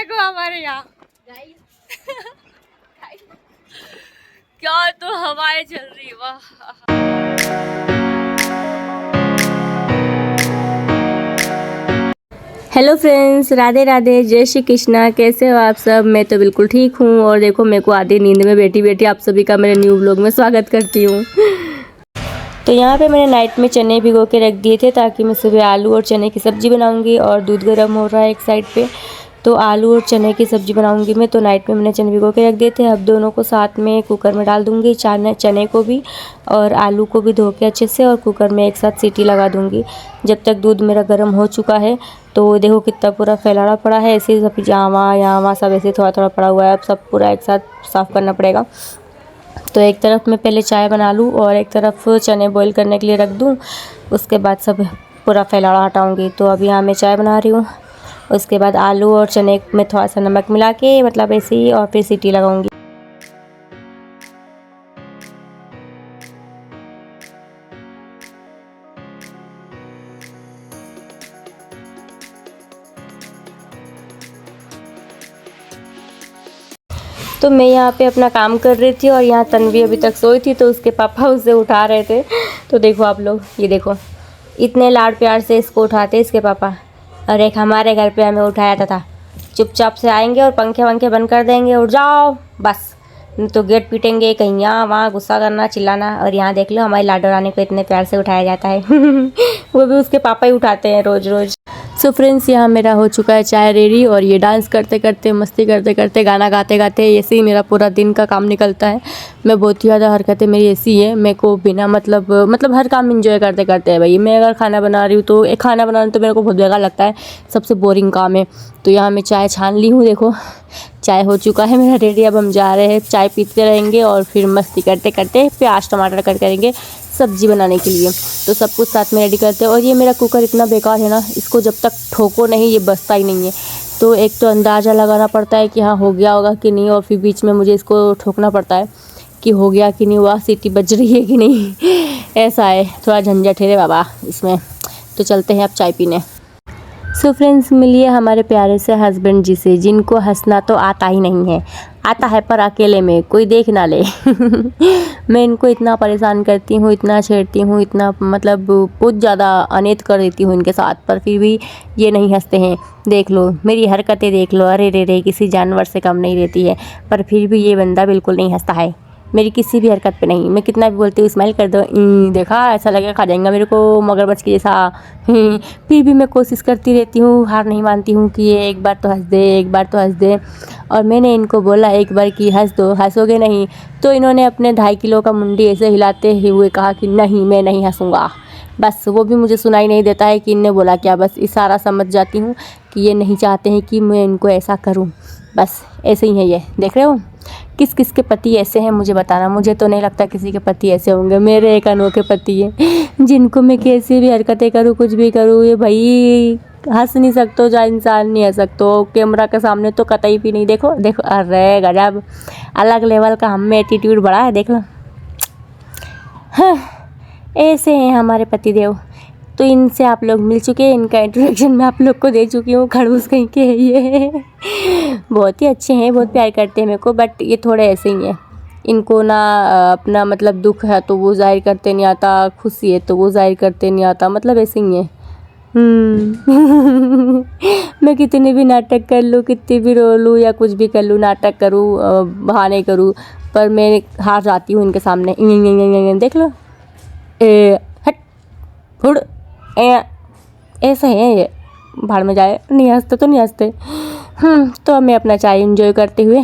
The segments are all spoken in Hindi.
देखो हमारे यहाँ क्या तो हवाएं चल रही, वाह। हेलो फ्रेंड्स, राधे राधे, जय श्री कृष्णा। कैसे हो आप सब? मैं तो बिल्कुल ठीक हूँ। और देखो मेरे को आधी नींद में बैठी बैठी आप सभी का मेरे न्यू व्लॉग में स्वागत करती हूँ। तो यहाँ पे मैंने नाइट में चने भिगो के रख दिए थे ताकि मैं सुबह आलू और चने की सब्ज़ी बनाऊँगी। और दूध गर्म हो रहा है एक साइड पे, तो आलू और चने की सब्ज़ी बनाऊंगी मैं। तो नाइट में मैंने चने भिगो के रख दिए थे। अब दोनों को साथ में कुकर में डाल दूंगी, चने को भी और आलू को भी धो के अच्छे से, और कुकर में एक साथ सीटी लगा दूंगी। जब तक दूध मेरा गर्म हो चुका है, तो देखो कितना पूरा फैलाना पड़ा है, ऐसे सब यहाँ सब ऐसे थोड़ा थोड़ा पड़ा हुआ है। अब सब पूरा एक साथ साफ़ करना पड़ेगा। तो एक तरफ मैं पहले चाय बना लूँ और एक तरफ चने बॉईल करने के लिए रख दूँ। उसके बाद सब पूरा फैलाना हटाऊँगी। तो अभी यहाँ मैं चाय बना रही हूँ। उसके बाद आलू और चने में थोड़ा सा नमक मिला के, मतलब ऐसे ही, और फिर सीटी लगाऊंगी। तो मैं यहाँ पे अपना काम कर रही थी और यहाँ तन्वी अभी तक सोई थी, तो उसके पापा उसे उठा रहे थे। तो देखो आप लोग, ये देखो इतने लाड प्यार से इसको उठाते इसके पापा। और एक हमारे घर पे हमें उठाया था, चुपचाप से आएंगे और पंखे वंखे बंद कर देंगे, उठ जाओ बस, नहीं तो गेट पीटेंगे, कहीं यहाँ वहाँ गुस्सा करना, चिल्लाना। और यहाँ देख लो हमारी लाडो रानी को इतने प्यार से उठाया जाता है। वो भी उसके पापा ही उठाते हैं रोज़ रोज़। सो फ्रेंड्स, यहाँ मेरा हो चुका है चाय रेडी, और ये डांस करते करते, मस्ती करते करते, गाना गाते गाते, ऐसे ही मेरा पूरा दिन का काम निकलता है। मैं बहुत ही ज़्यादा हरकतें मेरी ऐसी है, मेरे को बिना मतलब हर काम इंजॉय करते करते है भाई। मैं अगर खाना बना रही हूँ तो एक खाना बनाना तो मेरे को बहुत बेकार लगता है, सबसे बोरिंग काम है। तो यहाँ मैं चाय छान ली हूँ, देखो चाय हो चुका है मेरा रेडी। अब हम जा रहे हैं, चाय पीते रहेंगे और फिर मस्ती करते करते प्याज टमाटर कट करेंगे सब्जी बनाने के लिए। तो सब कुछ साथ में रेडी करते हैं। और ये मेरा कुकर इतना बेकार है ना, इसको जब तक ठोको नहीं ये बसता ही नहीं है। तो एक तो अंदाज़ा लगाना पड़ता है कि हाँ हो गया होगा कि नहीं, और फिर बीच में मुझे इसको ठोकना पड़ता है कि हो गया कि नहीं हुआ, सीटी बज रही है कि नहीं। ऐसा है, थोड़ा झंझट है रे बाबा इसमें। तो चलते हैं अब चाय पीने। सो फ्रेंड्स, मिलिए हमारे प्यारे से हस्बैंड जी से, जिनको हंसना तो आता ही नहीं है, आता है पर अकेले में, कोई देख ना ले। मैं इनको इतना परेशान करती हूँ, इतना छेड़ती हूँ, इतना मतलब बहुत ज़्यादा अनित कर देती हूँ इनके साथ, पर फिर भी ये नहीं हंसते हैं। देख लो मेरी हरकतें देख लो, अरे रे रे, किसी जानवर से कम नहीं रहती है। पर फिर भी ये बंदा बिल्कुल नहीं हंसता है मेरी किसी भी हरकत पे नहीं। मैं कितना भी बोलती हूँ स्माइल कर दो, देखा ऐसा लगेगा खा जाएगा मेरे को मगरमच्छ के जैसा। फिर भी मैं कोशिश करती रहती हूँ, हार नहीं मानती हूँ कि ये एक बार तो हंस दे, एक बार तो हंस दे। और मैंने इनको बोला एक बार कि हंस दो, हंसोगे नहीं? तो इन्होंने अपने 2.5 किलो का मुंडी ऐसे हिलाते हुए कहा कि नहीं मैं नहीं हंसूँगा। बस वो भी मुझे सुनाई नहीं देता है कि इनने बोला क्या, बस इशारा समझ जाती हूँ कि ये नहीं चाहते हैं कि मैं इनको ऐसा करूँ। बस ऐसे ही है ये, देख रहे हो। किस किस के पति ऐसे हैं मुझे बताना। मुझे तो नहीं लगता किसी के पति ऐसे होंगे। मेरे एक अनोखे पति हैं जिनको मैं कैसी भी हरकतें करूँ, कुछ भी करूँ, ये भाई हंस नहीं सकते, जो इंसान नहीं हंस सकते कैमरा के सामने तो कतई भी नहीं। देखो देखो, अरे गजब, अलग लेवल का हम में एटीट्यूड बड़ा है, देख लो। हाँ, ऐसे हैं हमारे पतिदेव। तो इनसे आप लोग मिल चुके हैं, इनका इंट्रोडक्शन मैं आप लोग को दे चुकी हूँ। खड़ूस कहीं के है ये। बहुत ही अच्छे हैं, बहुत प्यार करते हैं मेरे को, बट ये थोड़े ऐसे ही हैं। इनको ना अपना मतलब दुख है तो वो जाहिर करते नहीं आता, खुशी है तो वो जाहिर करते नहीं आता, मतलब ऐसे ही है। मैं कितने भी नाटक कर लूँ, कितनी भी रो लूँ या कुछ भी कर लूँ, नाटक करूँ, बहाने करूँ, पर मैं हार जाती हूँ इनके सामने। देख लो, हट फुड़, ऐसे है ये, भाड़ में जाए, नहीं हंसते तो नहीं हंसते। तो अब मैं अपना चाय एंजॉय करते हुए,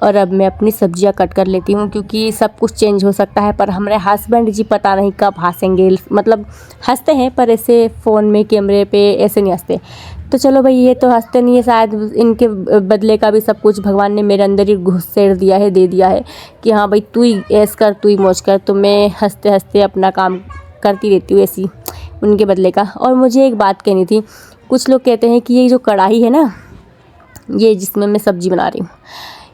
और अब मैं अपनी सब्जियां कट कर लेती हूँ, क्योंकि सब कुछ चेंज हो सकता है। पर हमारे हस्बैंड जी पता नहीं कब हंसेंगे, मतलब हंसते हैं पर ऐसे फ़ोन में कैमरे पे ऐसे नहीं हंसते। तो चलो भाई, ये तो हंसते नहीं है, शायद इनके बदले का भी सब कुछ भगवान ने मेरे अंदर ही घुसेड़ दिया है, दे दिया है कि हाँ भाई तू ही ऐस कर, तू ही मौज कर। तो मैं हंसते हंसते अपना काम करती रहती हूँ ऐसी उनके बदले का। और मुझे एक बात कहनी थी, कुछ लोग कहते हैं कि ये जो कढ़ाई है ना, ये जिसमें मैं सब्ज़ी बना रही हूँ,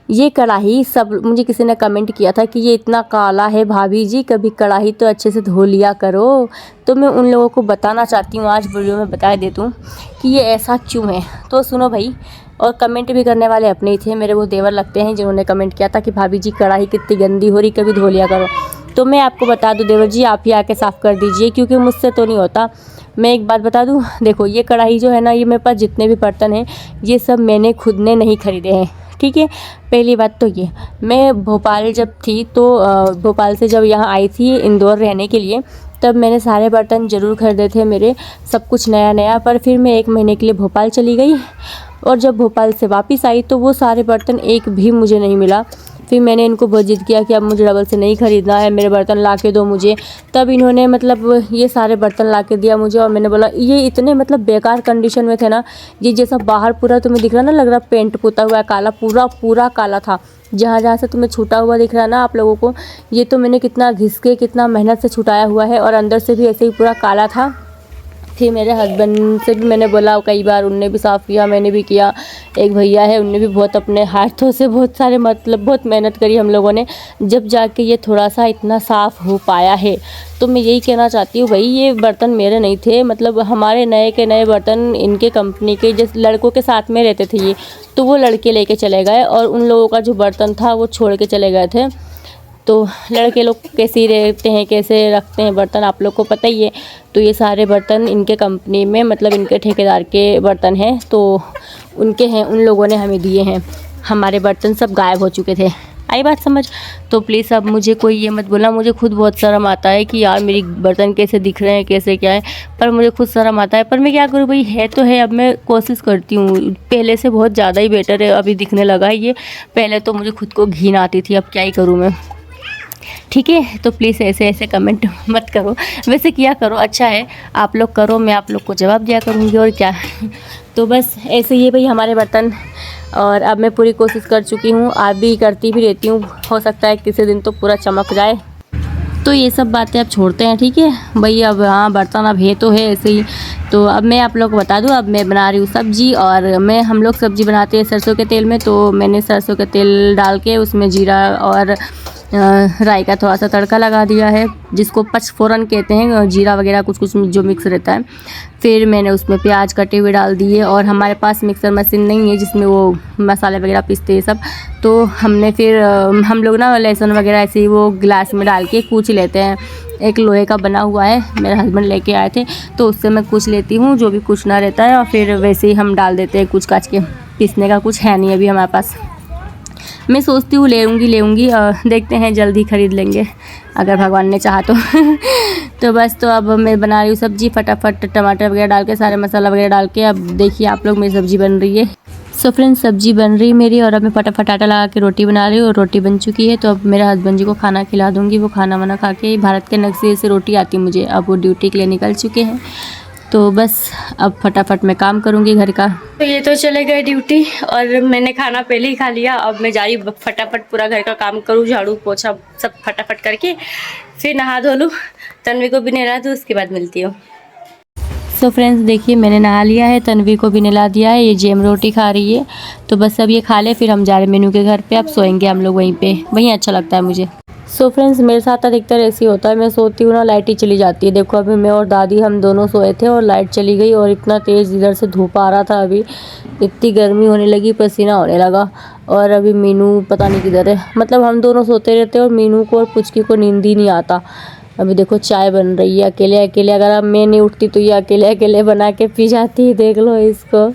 ये कढ़ाई, सब मुझे किसी ने कमेंट किया था कि ये इतना काला है भाभी जी, कभी कढ़ाई तो अच्छे से धो लिया करो। तो मैं उन लोगों को बताना चाहती हूँ, आज वीडियो में बता देती हूँ कि ये ऐसा क्यों है। तो सुनो भाई, और कमेंट भी करने वाले अपने ही थे, मेरे वो देवर लगते हैं जिन्होंने कमेंट किया था कि भाभी जी कढ़ाई कितनी गंदी हो रही, कभी धो लिया करो। तो मैं आपको बता दूं देवर जी, आप ही आके साफ़ कर दीजिए क्योंकि मुझसे तो नहीं होता। मैं एक बात बता दूं, देखो ये कढ़ाई जो है ना, ये मेरे पास जितने भी बर्तन हैं ये सब मैंने खुद ने नहीं खरीदे हैं, ठीक है। पहली बात तो ये, मैं भोपाल जब थी तो भोपाल से जब यहाँ आई थी इंदौर रहने के लिए, तब मैंने सारे बर्तन ज़रूर खरीदे थे मेरे, सब कुछ नया नया। पर फिर मैं 1 महीने के लिए भोपाल चली गई और जब भोपाल से वापस आई तो वो सारे बर्तन एक भी मुझे नहीं मिला। फिर मैंने इनको बहुत जिद किया कि अब मुझे डबल से नहीं ख़रीदना है, मेरे बर्तन ला के दो मुझे। तब इन्होंने मतलब ये सारे बर्तन ला के दिया मुझे और मैंने बोला ये इतने मतलब बेकार कंडीशन में थे ना, ये जैसा बाहर पूरा तुम्हें दिख रहा ना, लग रहा पेंट पुता हुआ है काला, पूरा पूरा काला था। जहाँ जहाँ से तुम्हें छूटा हुआ दिख रहा है ना आप लोगों को, ये तो मैंने कितना घिस के कितना मेहनत से छुटाया हुआ है और अंदर से भी ऐसे ही पूरा काला था। फिर मेरे हस्बैंड से भी मैंने बोला कई बार, उनने भी साफ़ किया, मैंने भी किया। एक भैया है उनने भी बहुत अपने हाथों से बहुत सारे मतलब बहुत मेहनत करी हम लोगों ने, जब जाके ये थोड़ा सा इतना साफ़ हो पाया है। तो मैं यही कहना चाहती हूँ भाई, ये बर्तन मेरे नहीं थे, मतलब हमारे नए के नए बर्तन इनके कंपनी के, जिस लड़कों के साथ में रहते थे ये, तो वो लड़के लेके चले गए और उन लोगों का जो बर्तन था वो छोड़ के चले गए थे। तो लड़के लोग कैसे रहते हैं, कैसे रखते हैं बर्तन, आप लोग को पता ही है। तो ये सारे बर्तन इनके कंपनी में, मतलब इनके ठेकेदार के बर्तन हैं, तो उनके हैं, उन लोगों ने हमें दिए हैं। हमारे बर्तन सब गायब हो चुके थे, आई बात समझ। तो प्लीज़ अब मुझे कोई ये मत बोलना, मुझे खुद बहुत शर्म आता है कि यार मेरी बर्तन कैसे दिख रहे हैं, कैसे क्या है, पर मुझे खुद शर्म आता है। पर मैं क्या करूँ भाई, है तो है, अब मैं कोशिश करती हूँ। पहले से बहुत ज़्यादा ही बेटर है अभी दिखने लगा है ये, पहले तो मुझे खुद को घिन आती थी, अब क्या ही करूँ मैं, ठीक है। तो प्लीज़ ऐसे ऐसे कमेंट मत करो, वैसे किया करो, अच्छा है आप लोग करो, मैं आप लोग को जवाब दिया करूँगी और क्या। तो बस ऐसे ही भाई हमारे बर्तन, और अब मैं पूरी कोशिश कर चुकी हूँ, आप भी करती भी रहती हूँ, हो सकता है किसी दिन तो पूरा चमक जाए। तो ये सब बातें अब छोड़ते हैं, ठीक है भाई। अब हाँ बर्तन अब है तो है ऐसे ही। तो अब मैं आप लोग को बता दूँ, अब मैं बना रही हूँ सब्ज़ी, और हम लोग सब्ज़ी बनाते हैं सरसों के तेल में। तो मैंने सरसों का तेल डाल के उसमें जीरा और राई का थोड़ा सा तड़का लगा दिया है, जिसको पचफोरन कहते हैं, जीरा वगैरह कुछ कुछ जो मिक्स रहता है। फिर मैंने उसमें प्याज कटे हुए डाल दिए, और हमारे पास मिक्सर मशीन नहीं है जिसमें वो मसाले वगैरह पीसते हैं सब। तो हमने फिर हम लोग ना लहसुन वगैरह ऐसे ही वो गिलास में डाल के कूच लेते हैं। एक लोहे का बना हुआ है, मेरे हस्बैंड लेके आए थे, तो उससे मैं कूच लेती हूँ जो भी कूचना रहता है, और फिर वैसे ही हम डाल देते हैं कूच काच के। पीसने का कुछ है नहीं अभी हमारे पास। मैं सोचती हूँ लेऊँगी, देखते हैं जल्दी ख़रीद लेंगे अगर भगवान ने चाहा तो। तो बस, तो अब मैं बना रही हूँ सब्ज़ी, फटाफट टमाटर वगैरह डाल के, सारे मसाला वगैरह डाल के। अब देखिए आप लोग, मेरी सब्ज़ी बन रही है। सो फ्रेंड्स, सब्ज़ी बन रही मेरी, और अब मैं फटाफट आटा लगा के रोटी बना रही हूँ, और रोटी बन चुकी है। तो अब मेरे हस्बैंड जी को खाना खिला दूँगी, वो खाना वाना खा के, भारत के नक्शे से रोटी आती मुझे, अब वो ड्यूटी के लिए निकल चुके हैं। तो बस अब फटाफट मैं काम करूँगी घर का। तो ये तो चले गए ड्यूटी, और मैंने खाना पहले ही खा लिया। अब मैं जा रही फटाफट पूरा घर का काम करूँ, झाड़ू पोछा सब फटाफट करके, फिर नहा धो लूँ, तन्वी को भी नहला दूँ, उसके बाद मिलती हूँ। सो फ्रेंड्स देखिए, मैंने नहा लिया है, तन्वी को भी नहला दिया है, ये जेम रोटी खा रही है। तो बस अब ये खा ले, फिर हम जा रहे मीनू के घर पे। अब सोएंगे हम लोग वहीं पे, वहीं अच्छा लगता है मुझे। सो फ्रेंड्स, मेरे साथ अधिकतर ऐसे ही होता है, मैं सोती हूँ ना, लाइट ही चली जाती है। देखो अभी मैं और दादी हम दोनों सोए थे और लाइट चली गई, और इतना तेज़ इधर से धूप आ रहा था, अभी इतनी गर्मी होने लगी, पसीना होने लगा। और अभी मीनू पता नहीं किधर है, मतलब हम दोनों सोते रहते हैं और मीनू को और पुचकी को नींद ही नहीं आता। अभी देखो चाय बन रही है अकेले अकेले, अगर अब मैं नहीं उठती तो ये अकेले अकेले बना के पी जाती है, देख लो इसको।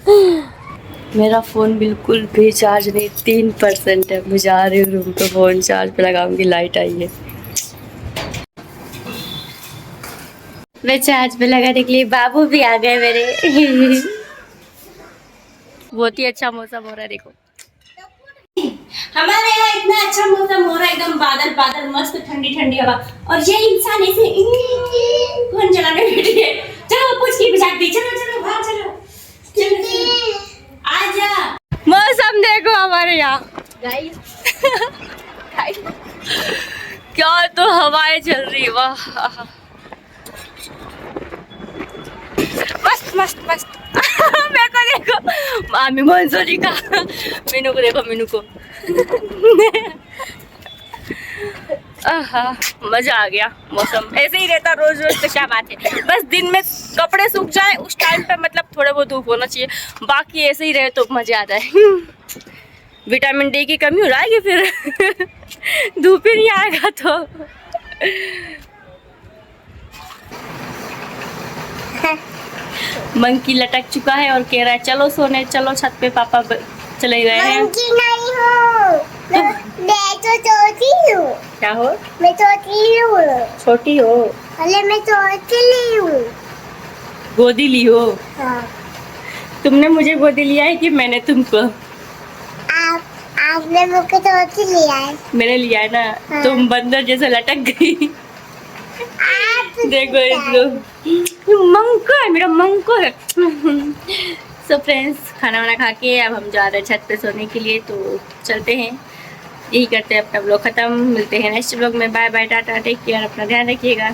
मेरा फ़ोन बिल्कुल भी चार्ज नहीं, 3% है। मैं जा रही हूँ रूम पे, फ़ोन चार्ज पे लगाऊंगी, लाइट आई है। मैं चार्ज पे लगाने के लिए, बाबू भी आ गए मेरे। बहुत ही अच्छा मौसम हो रहा है, देखो हमारे यहाँ इतना अच्छा मौसम हो रहा है, एकदम बादल बादल, मस्त ठंडी ठंडी हवा। और ये इंसान ऐसे फोन चलाने बैठी है। चलो कुछ की बिछा दी, चलो चलो बाहर चलो, आजा। मौसम देखो हमारे यहाँ क्या तो हवाएं चल रही है, वाह मस्त मस्त मस्त। मेरे को देखो, मामी मंजूरी का, मीनू को देखो, मीनू को। आहा, मजा आ गया। मौसम ऐसे ही रहता रोज रोज तो क्या बात है, बस दिन में कपड़े सूख जाए उस टाइम पे मतलब थोड़े बहुत धूप होना चाहिए, बाकी ऐसे ही रहे तो मजा आता है। विटामिन डी की कमी हो जाएगी फिर धूप ही नहीं आएगा तो। मंकी लटक चुका है और कह रहा है चलो सोने, चलो छत पे, पापा चले गए हैं। मंकी नहीं हो, मैं तो छोटी हूँ। क्या हो? मैं छोटी हूँ। छोटी हो? अरे मैं छोटी हूँ। गोदी ली हो? हाँ। तुमने मुझे गोदी लिया है कि मैंने तुमको? आपने मुझे छोटी लिया है। मैंने लिया है ना। हाँ। तुम बंदर जैसे लटक गई। देखो इसको, मंको है, मेरा मंको है। सो फ्रेंड्स, खाना वाना खा के अब हम जा रहे हैं छत पे सोने के लिए, तो चलते हैं, यही करते हैं अपना ब्लॉग खत्म। मिलते हैं नेक्स्ट ब्लॉग में। Bye bye, tata, take care, अपना ध्यान रखिएगा।